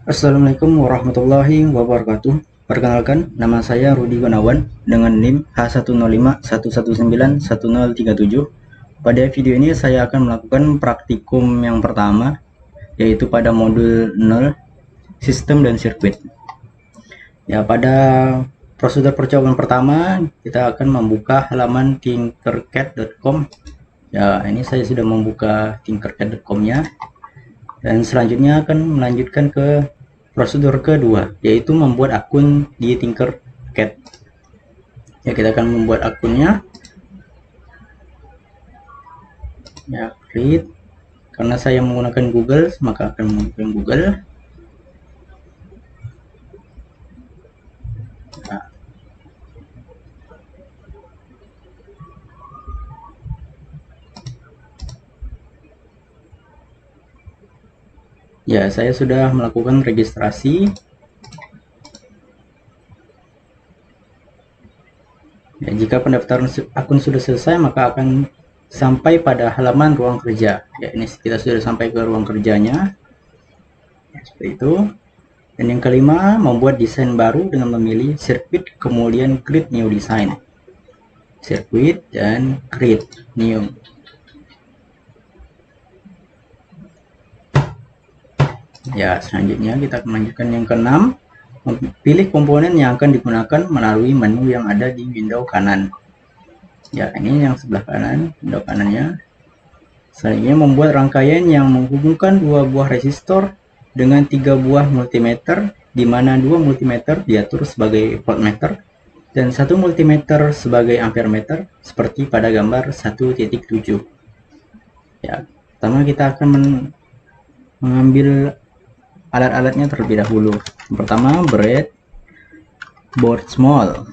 Assalamualaikum warahmatullahi wabarakatuh. Perkenalkan, nama saya Rudi Gunawan dengan NIM H10511911037. Pada video ini saya akan melakukan praktikum yang pertama, yaitu pada modul 0, sistem dan sirkuit. Ya, pada prosedur percobaan pertama, kita akan membuka halaman tinkercad.com. Ya, ini saya sudah membuka tinkercad.com-nya. Dan selanjutnya akan melanjutkan ke prosedur kedua, yaitu membuat akun di Tinkercad. Ya, kita akan membuat akunnya. Ya, create. Karena saya menggunakan Google, maka akan menggunakan Google. Nah. Ya, saya sudah melakukan registrasi. Ya, jika pendaftaran akun sudah selesai, maka akan sampai pada halaman ruang kerja. Ya, ini kita sudah sampai ke ruang kerjanya. Ya, seperti itu. Dan yang kelima, membuat desain baru dengan memilih sirkuit, kemudian create new design. Sirkuit dan create new. Ya, selanjutnya kita akan melanjutkan yang keenam. Pilih komponen yang akan digunakan melalui menu yang ada di window kanan. Ya, ini yang sebelah kanan, window kanannya. Selanjutnya membuat rangkaian yang menghubungkan dua buah resistor dengan 3 buah multimeter, di mana 2 multimeter diatur sebagai voltmeter dan 1 multimeter sebagai ampermeter, seperti pada gambar 1.7. Ya, pertama kita akan mengambil alat-alatnya terlebih dahulu. Yang pertama, breadboard small.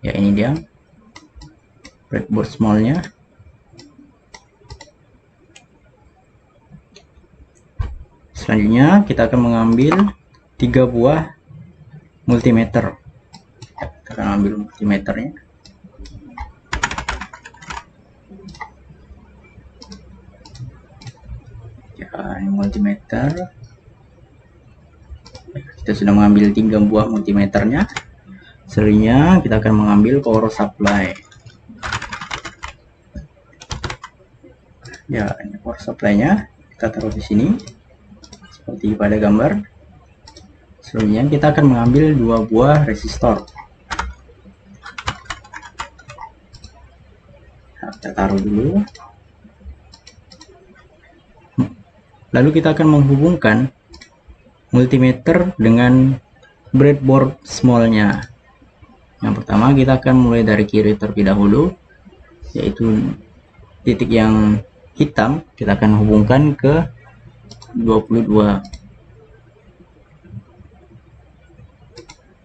Ya, ini dia breadboard smallnya. Selanjutnya kita akan mengambil 3 buah multimeter. Kita akan ambil multimeternya. Ya, ini multimeter. Kita sudah mengambil 3 buah multimeternya. Selanjutnya kita akan mengambil power supply. Ya, ini power supply-nya kita taruh di sini seperti pada gambar. Selanjutnya kita akan mengambil 2 buah resistor. Nah, kita taruh dulu. Lalu kita akan menghubungkan multimeter dengan breadboard small-nya. Yang pertama kita akan mulai dari kiri terlebih dahulu, yaitu titik yang hitam kita akan hubungkan ke 22.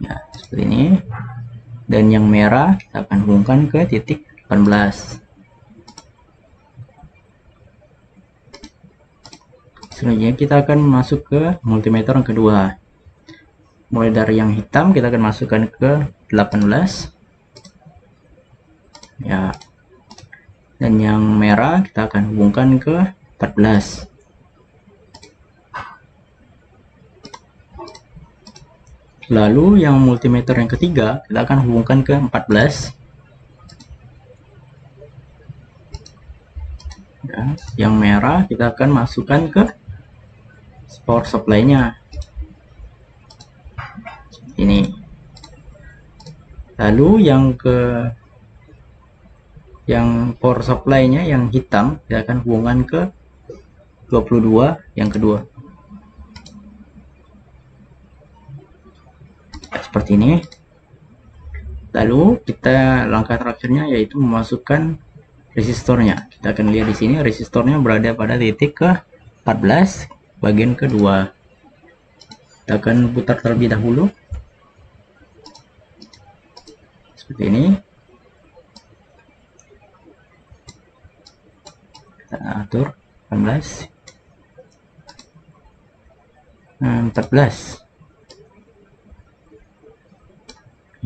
Ya, seperti ini. Dan yang merah kita akan hubungkan ke titik 18. Selanjutnya kita akan masuk ke multimeter yang kedua. Mulai dari yang hitam kita akan masukkan ke 18. Ya. Dan yang merah kita akan hubungkan ke 14. Lalu yang multimeter yang ketiga kita akan hubungkan ke 14. Ya, yang merah kita akan masukkan ke power supply-nya. Ini. Lalu yang power supply-nya yang hitam kita akan hubungkan ke 22 yang kedua. Seperti ini. Lalu kita langkah terakhirnya yaitu memasukkan resistornya. Kita akan lihat di sini resistornya berada pada titik ke 14 bagian kedua. Kita akan putar terlebih dahulu seperti ini. Kita atur 18 14.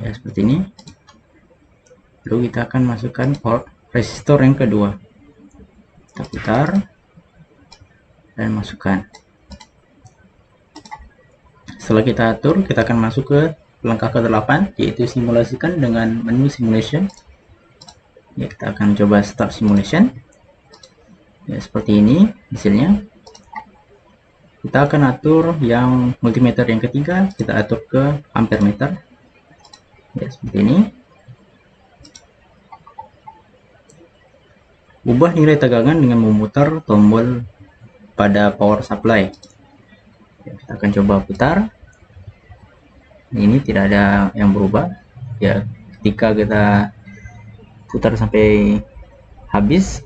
Ya, seperti ini. Lalu kita akan masukkan port resistor yang kedua. Kita putar. dan masukkan. Setelah kita atur, kita akan masuk ke langkah ke-8, yaitu simulasikan dengan menu simulation. Ya, kita akan coba start simulation. Ya, seperti ini hasilnya. Kita akan atur yang multimeter yang ketiga, kita atur ke ampere meter. Ya, seperti ini. Ubah nilai tegangan dengan memutar tombol pada power supply. Ya, kita akan coba putar. Ini tidak ada yang berubah. Ya, ketika kita putar sampai habis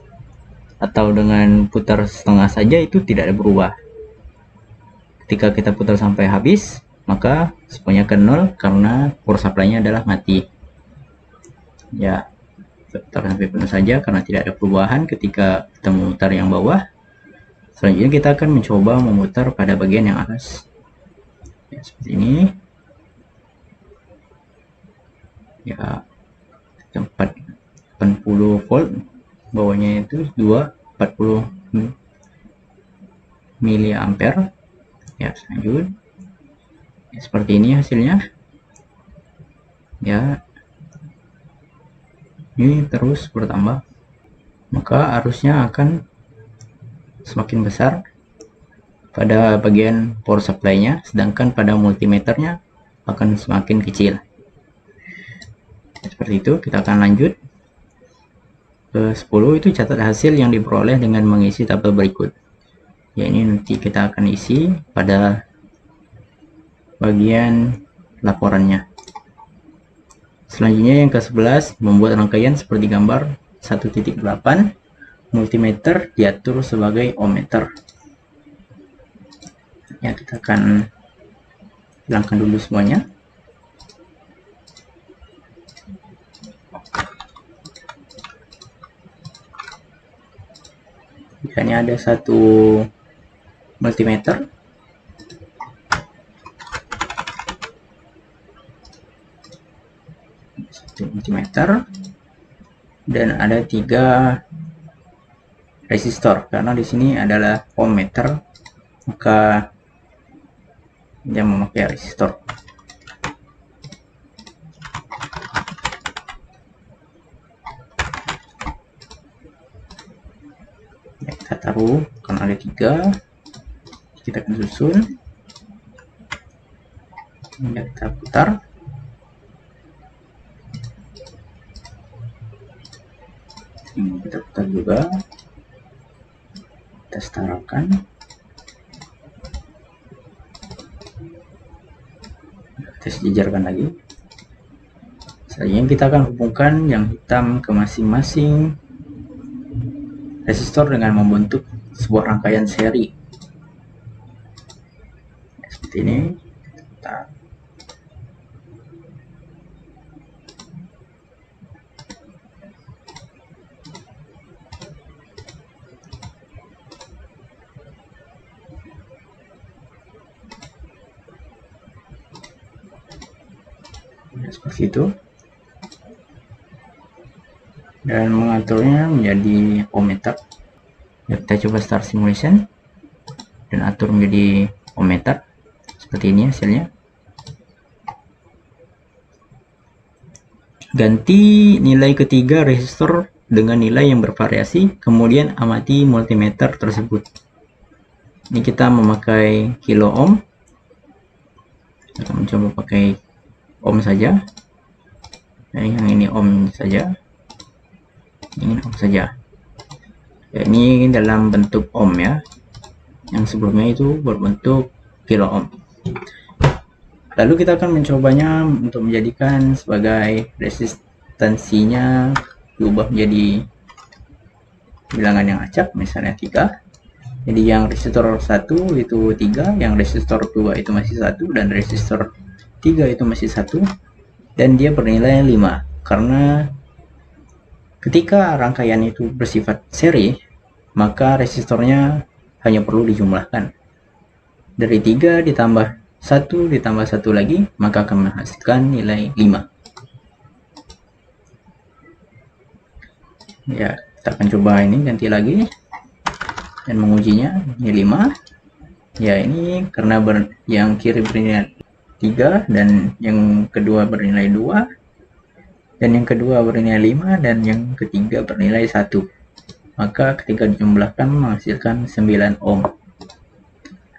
atau dengan putar setengah saja itu tidak ada berubah. Ketika kita putar sampai habis, maka semuanya ke 0 karena power supply-nya adalah mati. Ya, putar sampai penuh saja karena tidak ada perubahan ketika kita memutar yang bawah. Selanjutnya kita akan mencoba memutar pada bagian yang atas. Ya, seperti ini. Ya, 80 volt, bawahnya itu 240 miliampere. Ya, lanjut. Ya, seperti ini hasilnya. Ya, ini terus bertambah, maka arusnya akan semakin besar pada bagian power supply-nya, sedangkan pada multimeternya akan semakin kecil. Seperti itu. Kita akan lanjut ke 10. Itu catat hasil yang diperoleh dengan mengisi tabel berikut. Ya, ini nanti kita akan isi pada bagian laporannya. Selanjutnya yang ke-11, membuat rangkaian seperti gambar 1.8. Multimeter diatur sebagai ohmmeter. Ya, kita akan hilangkan dulu semuanya. Ini ada satu multimeter. Multimeter dan ada 3 resistor, karena di sini adalah ohmmeter maka dia memakai resistor. Ya, kita taruh karena ada 3, kita akan susun. Ya, kita putar. Ini kita putar juga, kita setarakan. Kita sejajarkan lagi. Selanjutnya kita akan hubungkan yang hitam ke masing-masing resistor dengan membentuk sebuah rangkaian seri. Seperti ini. Kita seperti itu, dan mengaturnya menjadi ohmmeter. Ya, kita coba start simulation dan atur menjadi ohmmeter. Seperti ini hasilnya. Ganti nilai ketiga resistor dengan nilai yang bervariasi, kemudian amati multimeter tersebut. Ini kita memakai kilo ohm. Kita mencoba pakai ohm saja. Nah, yang ini ohm saja. Ini ohm saja. Ya, ini dalam bentuk ohm ya. Yang sebelumnya itu berbentuk kilo ohm. Lalu kita akan mencobanya untuk menjadikan sebagai resistansinya diubah menjadi bilangan yang acak, misalnya 3. Jadi yang resistor 1 itu 3, yang resistor 2 itu masih 1, dan resistor 3 itu masih 1, dan dia bernilai 5. Karena ketika rangkaian itu bersifat seri, maka resistornya hanya perlu dijumlahkan. Dari 3 ditambah 1 ditambah 1 lagi, maka akan menghasilkan nilai 5. Ya, kita akan coba ini ganti lagi. dan mengujinya. Ini 5. Ya, ini karena yang kiri bernilai 3 dan yang kedua bernilai 2 dan yang kedua bernilai 5 dan yang ketiga bernilai 1. Maka ketika dijumlahkan menghasilkan 9 ohm.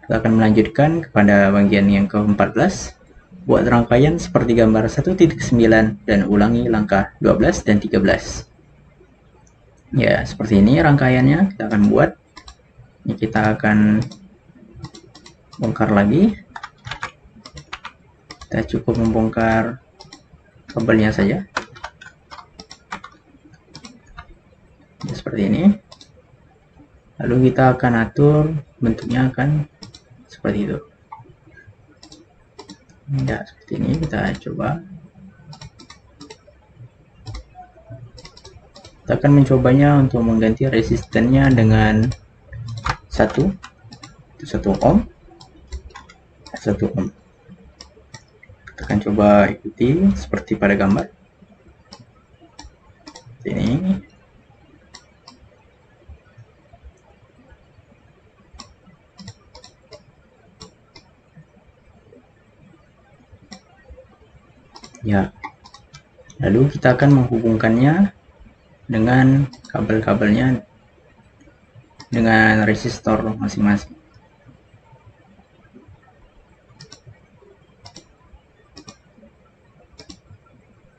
Kita akan melanjutkan kepada bagian yang ke-14. Buat rangkaian seperti gambar 1.9 dan ulangi langkah 12 dan 13. Ya, seperti ini rangkaiannya kita akan buat. Ini kita akan bongkar lagi. Kita cukup membongkar kabelnya saja. Ya, seperti ini. Lalu kita akan atur bentuknya akan seperti itu. Ya, seperti ini kita coba. Kita akan mencobanya untuk mengganti resistennya dengan 1 ohm. 1 ohm. Kita akan coba ikuti seperti pada gambar. Ini. Ya, lalu kita akan menghubungkannya dengan kabel-kabelnya dengan resistor masing-masing.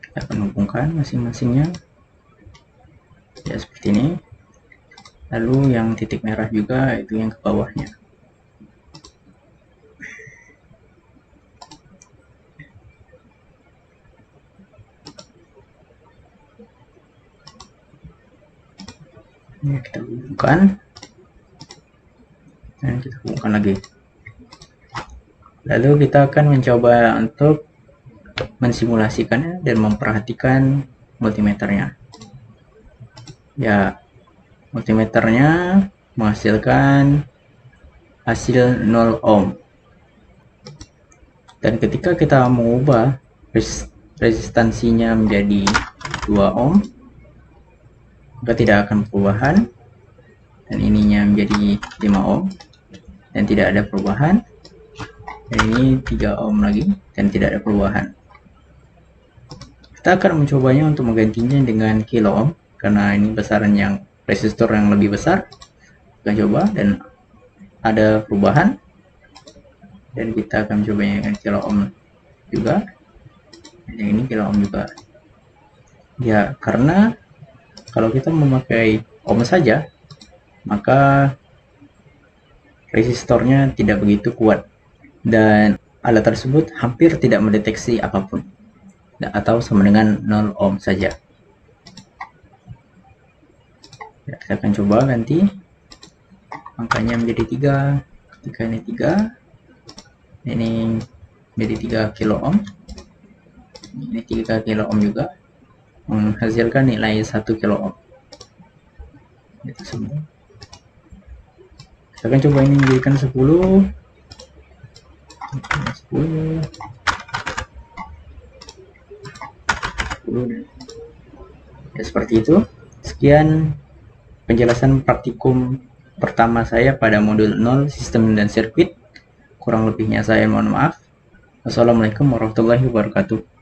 Kita akan hubungkan masing-masingnya. Ya, seperti ini. Lalu yang titik merah juga itu yang ke bawahnya. Ini kita hubungkan dan kita hubungkan lagi. Lalu kita akan mencoba untuk mensimulasikannya dan memperhatikan multimeternya. Ya, multimeternya menghasilkan hasil 0 ohm. Dan ketika kita mengubah resistansinya menjadi 2 ohm, maka tidak akan perubahan, dan ininya menjadi 5 ohm dan tidak ada perubahan, dan ini 3 ohm lagi dan tidak ada perubahan. Kita akan mencobanya untuk menggantinya dengan kilo ohm karena ini besaran yang resistor yang lebih besar. Kita coba dan ada perubahan, dan kita akan mencobanya dengan kilo ohm juga, dan yang ini kilo ohm juga. Ya, karena kalau kita memakai ohm saja, maka resistornya tidak begitu kuat dan alat tersebut hampir tidak mendeteksi apapun, atau sama dengan 0 ohm saja. Ya, kita akan coba ganti angkanya menjadi 3. Ketika ini 3, ini menjadi 3 kilo ohm, ini 3 kilo ohm juga, menghasilkan nilai 1 kilo ohm. Itu semua. Kita akan coba ini menjadikan 10. 10. Ya, seperti itu. Sekian penjelasan praktikum pertama saya pada modul 0 sistem dan sirkuit. Kurang lebihnya saya mohon maaf. Wassalamualaikum warahmatullahi wabarakatuh.